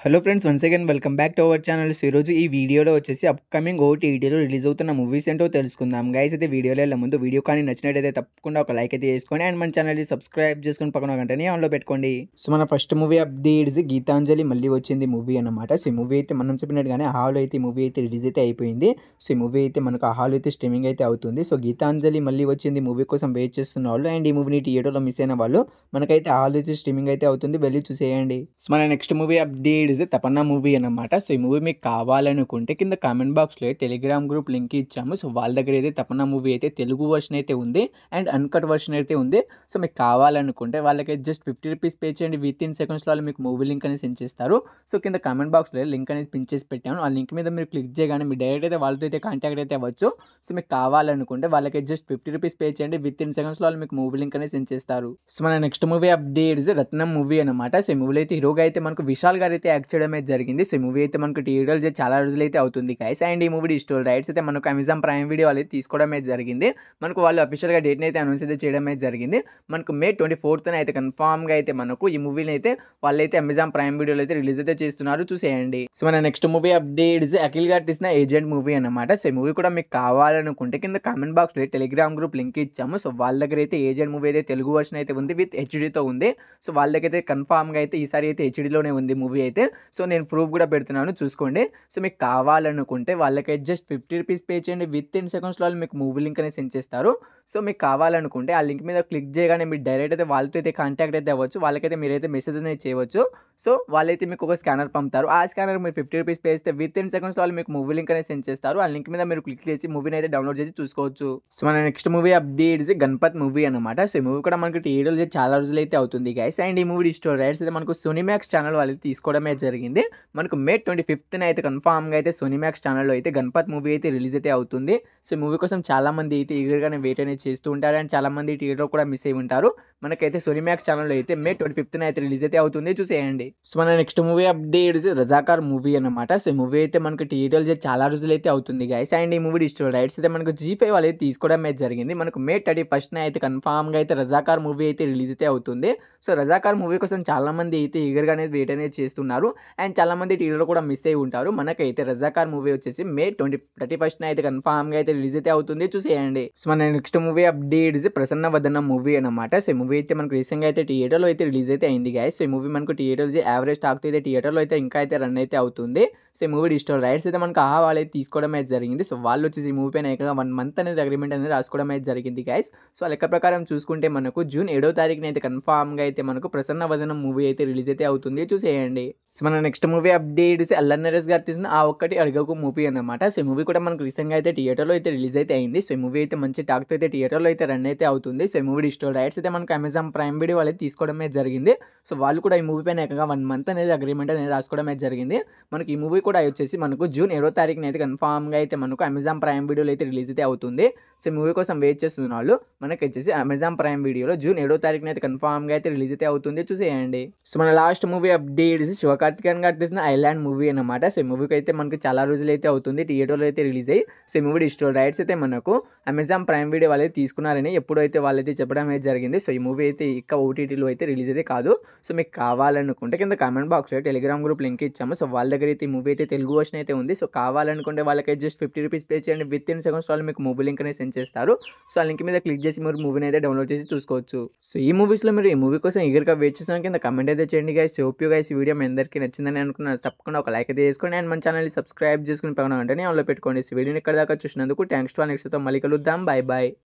Hello friends, once again welcome back to our channel. So ఈరోజు ఈ వీడియోలో వచ్చేసి అప్కమింగ్ ఓటీటీలో రిలీజ్ అవుతున్న మూవీస్ ఏంటో తెలుసుకుందాం. గైస్ అయితే వీడియోలో వెళ్ళే ముందు వీడియో కానీ నచ్చినట్టయితే తప్పకుండా ఒక లైక్ అయితే చేసుకోండి అండ్ మన ఛానల్ని సబ్స్క్రైబ్ చేసుకుని పక్కన గంటని ఆన్లో పెట్టుకోండి. సో మన ఫస్ట్ మూవీ అప్డేట్స్ గీతాంజలి మళ్ళీ వచ్చింది మూవీ అనమాట. సో ఈ మూవీ అయితే మనం చెప్పినట్టుగానే హాల్ అయితే ఈ మూవీ అయితే రిలీజ్ అయితే అయిపోయింది. సో ఈ మూవీ అయితే మనకు ఆ హాల్ అయితే స్ట్రీమింగ్ అయితే అవుతుంది. సో గీతాంజలి మళ్ళీ వచ్చింది మూవీ కోసం వెయిట్ చేస్తున్న వాళ్ళు అండ్ ఈ మూవీని థియేటర్లో మిస్ అయిన వాళ్ళు మనకైతే హాల్ అయితే స్ట్రీమింగ్ అయితే అవుతుంది, వెళ్ళి చూసేయండి. సో మన నెక్స్ట్ మూవీ అప్డేట్స్ తపన్నా మూవీ అనమాట. సో ఈ మూవీ మీకు కావాలనుకుంటే కింద కామెంట్ బాక్స్లో టెలిగ్రామ్ గ్రూప్ లింక్ ఇచ్చాము. సో వాళ్ళ దగ్గర అయితే తపన్నా మూవీ అయితే తెలుగు వర్షన్ అయితే ఉంది అండ్ అన్కట్ వర్షన్ అయితే ఉంది. సో మీకు కావాలనుకుంటే వాళ్ళకి జస్ట్ 50 రూపీస్ పే చేయండి, విత్ ఇన్ సెకండ్స్లో వాళ్ళు మీకు మూవీ లింక్ అనేది సెండ్ చేస్తారు. సో కింద కామెంట్ బాక్స్లో లింక్ అనేది పిన్ చేసి పెట్టాను. ఆ లింక్ మీద మీరు క్లిక్ చేయగానే మీరు డైరెక్ట్ అయితే వాళ్ళతో అయితే కాంటాక్ట్ అయితే అవ్వచ్చు. సో మీకు కావాలనుకుంటే వాళ్ళకి జస్ట్ 50 రూపీస్ పే చేయండి, విత్ ఇన్ సెకండ్స్లో వాళ్ళు మీకు మూవీ లింక్ అనేది సెండ్ చేస్తారు. సో మన నెక్స్ట్ మూవీ అప్డేట్స్ రత్నం మూవీ అనమాట. సో ఈ మూవీలో అయితే హీరోగా అయితే మనకు విశాల్ గారు అయితే యాక్ట్ చేయడం అయితే జరిగింది. సో ఈ మూవీ అయితే మనకు థియేటర్లో చాలా రోజులు అయితే అవుతుంది గైస్. అండ్ ఈ మూవీ డిజిటల్ రైట్స్ అయితే మనకు అమెజాన్ ప్రైమ్ వీడియో వాళ్ళు తీసుకోవడం అయితే జరిగింది. మనకు వాళ్ళు అఫీషియల్గా డేట్ని అయితే అనౌన్స్ అయితే చేయడం అయితే జరిగింది. మనకు May 24th అయితే కన్ఫామ్గా అయితే మనకు ఈ మూవీని అయితే వాళ్ళైతే అమెజాన్ ప్రైమ్ వీడియోలో అయితే రిలీజ్ అయితే చేస్తున్నారు, చూసేయండి. సో మన నెక్స్ట్ మూవీ అప్డేట్స్ అఖిల్ గారు తీసిన ఏజెంట్ మూవీ అనమాట. సో ఈ మూవీ కూడా మీకు కావాలనుకుంటే కింద కామెంట్ బాక్స్లో టెలిగ్రామ్ గ్రూప్ లింక్ ఇచ్చాము. సో వాళ్ళ దగ్గర అయితే ఏజెంట్ మూవీ అయితే తెలుగు వర్షన్ అయితే ఉంది, విత్ హెచ్డీతో ఉంది. సో వాళ్ళ దగ్గర అయితే కన్ఫామ్గా అయితే ఈసారి అయితే హెచ్డీలోనే ఉంది మూవీ అయితే. సో నేను ప్రూఫ్ కూడా పెడుతున్నాను, చూసుకోండి. సో మీకు కావాలనుకుంటే వాళ్ళకైతే జస్ట్ 50 రూపీస్ పే చేయండి, విత్ ఇన్ సెకండ్స్లో వాళ్ళు మీకు మూవీ లింక్ అనేది సెండ్ చేస్తారు. సో మీకు కావాలనుకుంటే ఆ లింక్ మీద క్లిక్ చేయగానే మీరు డైరెక్ట్ అయితే వాళ్ళతో అయితే కాంటాక్ట్ అయితే అవ్వచ్చు. వాళ్ళకైతే మీరైతే మెసేజ్ అనేది చేయవచ్చు. సో వాళ్ళైతే మీకు ఒక స్కానర్ పంపుతారు. ఆ స్కానర్ మీరు 50 రూపీస్ పే చేస్తే విత్ ఇన్ సెకండ్స్లో వాళ్ళు మీకు మూవీ లింక్ అనేది సెండ్ చేస్తారు. ఆ లింక్ మీద మీరు క్లిక్ చేసి మూవీని అయితే డౌన్లోడ్ చేసి చూసుకోవచ్చు. సో మన next movie updates Ganpat movie అనమాట. సో ఈ మూవీ కూడా మనకి థియేటర్లో చాలా రోజులు అయితే అవుతుంది గైస్. అండ్ ఈ మూవీ డిజిటల్ రైట్స్ అయితే మనకు సోనీ మ్యాక్స్ ఛానల్ వాళ్ళు తీసుకోవడమే జరిగింది. మనకు May 25th అయితే కన్ఫామ్గా అయితే సోనీ మ్యాక్స్ ఛానల్లో అయితే గణపత్ మూవీ అయితే రిలీజ్ అయితే అవుతుంది. సో మూవీ కోసం చాలా మంది అయితే ఈగర్గానే వెయిట్ అనేది చేస్తూ ఉంటారు అండ్ చాలా మంది థియేటర్ కూడా మిస్ అయి ఉంటారు. మనకైతే సోనీ మ్యాక్స్ ఛానల్లో అయితే May 25th అయితే రిలీజ్ అయితే అవుతుంది, చూసేయండి. సో మన next movie updates Razakar movie అనమాట. సో ఈ మూవీ అయితే మనకి థియేటర్లో చాలా రోజులు అయితే అవుతుంది గైస్. అండ్ ఈ మూవీ డిజిటల్ రైట్స్ అయితే మనకు G5 వాళ్ళు అయితే తీసుకోవడం అయితే జరిగింది. మనకు May 31st అయితే కన్ఫామ్గా అయితే రజాకార్ మూవీ అయితే రిలీజ్ అయితే అవుతుంది. సో రజాకార్ మూవీ కోసం చాలా మంది అయితే ఈగర్గా అనేది వెయిట్ అనేది చేస్తున్నారు అండ్ చాలా మంది థియేటర్ కూడా మిస్ అయి ఉంటారు. మనకైతే రజాకార్ మూవీ వచ్చేసి May 31st అయితే కన్ఫామ్గా అయితే రిలీజ్ అయితే అవుతుంది, చూసేయండి. సో మన నెక్స్ట్ మూవీ అప్డేట్స్ ప్రసన్న వదనం మూవీ అనమాట. సో ఈ మూవీ అయితే మనకు రీసెంట్గా అయితే థియేటర్లో అయితే రిలీజ్ అయితే అయింది గైస్. సో ఈ మూవీ మనకు థియేటర్లో యావరేజ్ టాక్ అయితే థియేటర్లో అయితే ఇంకా అయితే రన్ అయితే అవుతుంది. సో ఈ మూవీ డిజిటల్ రైట్స్ అయితే మనకు ఆహా వాళ్ళు అయితే తీసుకోవడం అయితే జరిగింది. సో వాళ్ళు వచ్చేసి ఈ మూవీ పైన ఏకంగా 1 month అనేది అగ్రిమెంట్ అనేది రాసుకోవడం అయితే జరిగింది గైస్. సో లెక్క ప్రకారం చూసుకుంటే మనకు June 7th అయితే కన్ఫామ్గా అయితే మనకు ప్రసన్న వదనం మూవీ అయితే రిలీజ్ అయితే అవుతుంది, చూసేయండి. సో మన next movie updates Allari Naresh గారు తీసిన ఆ ఒక్కటి అడగకు మూవీ అనమాట. సో ఈ మూవీ కూడా మనకు రీసెంట్గా అయితే థియేటర్లో అయితే రిలీజ్ అయితే అయింది. సో ఈ మూవీ అయితే మంచి టాక్తో అయితే థియేటర్లో అయితే రన్ అయితే అవుతుంది. సో ఈ మూవీ డిజిటల్ రైట్స్ అయితే మనకు అమెజాన్ ప్రైమ్ వీడియో వాళ్ళు తీసుకోవడమే జరిగింది. సో వాళ్ళు కూడా ఈ మూవీ పైన ఏకంగా 1 month అనేది అగ్రిమెంట్ అనేది రాసుకోవడమే జరిగింది. మనకి ఈ మూవీ కూడా వచ్చేసి మనకు June 7th అయితే కన్ఫామ్గా అయితే మనకు అమెజాన్ ప్రైమ్ వీడియోలో అయితే రిలీజ్ అయితే అవుతుంది. సో ఈ మూవీ కోసం వెయిట్ చేస్తున్న వాళ్ళు మనకి వచ్చేసి అమెజాన్ ప్రైమ్ వీడియోలో June 7th అయితే కన్ఫామ్గా అయితే రిలీజ్ అయితే అవుతుంది, చూసేయండి. సో మన లాస్ట్ మూవీ అప్డేట్స్ శివకార్తికేయన్ గారు తీసిన ఐలాండ్ మూవీ అనమాట. సో ఈ మూవీకి అయితే మనకి చాలా రోజులు అయితే అవుతుంది థియేటర్లో అయితే రిలీజ్ అయ్యి. సో ఈ మూవీ డిజిటల్ రైట్స్ అయితే మనకు అమెజాన్ ప్రైమ్ వీడియో వాళ్ళు తీసుకున్నారని ఎప్పుడైతే వాళ్ళైతే చెప్పడం అయితే జరిగింది. సో ఈ మూవీ అయితే ఇక ఓటీటీలో అయితే రిలీజ్ అయితే కాదు. సో మీకు కావాలనుకుంటే కింద కామెంట్ బాక్స్లో టెలిగ్రామ్ గ్రూప్ లింక్ ఇచ్చాము. సో వాళ్ళ దగ్గర అయితే ఈ మూవీ అయితే తెలుగు వర్షన్ అయితే ఉంది. సో కావాలనుకుంటే వాళ్ళకైతే జస్ట్ 50 రూపీస్ పే చేయండి, విత్ ఇన్ సెకండ్స్ వాళ్ళు మీకు మూవీ లింక్ అనేది సెండ్ చేస్తారు. సో ఆ లింక్ మీద క్లిక్ చేసి మీరు మూవీని అయితే డౌన్లోడ్ చేసి చూసుకోవచ్చు. సో ఈ మూవీస్లో మీరు ఈ మూవీ కోసం ఈగర్గా వెయిట్ చేసిన కింద కమెంట్ అయితే చేయండి గైస్. హోప్ యూ గైస్ ఈ వీడియో మీ అందరికీ నచ్చిందని అనుకున్నాను. తప్పకుండా ఒక లైక్ అయితే చేసుకోండి అండ్ మన ఛానల్ని సబ్స్క్రైబ్ చేసుకుని పక్కన వెంటనే ఆన్లో పెట్టుకోండి. సో వీడియోని ఇక్కడ దాకా చూసినందుకు థ్యాంక్స్ టు. నెక్స్ట్ తో మళ్ళీ కలుద్దాం. Bye bye.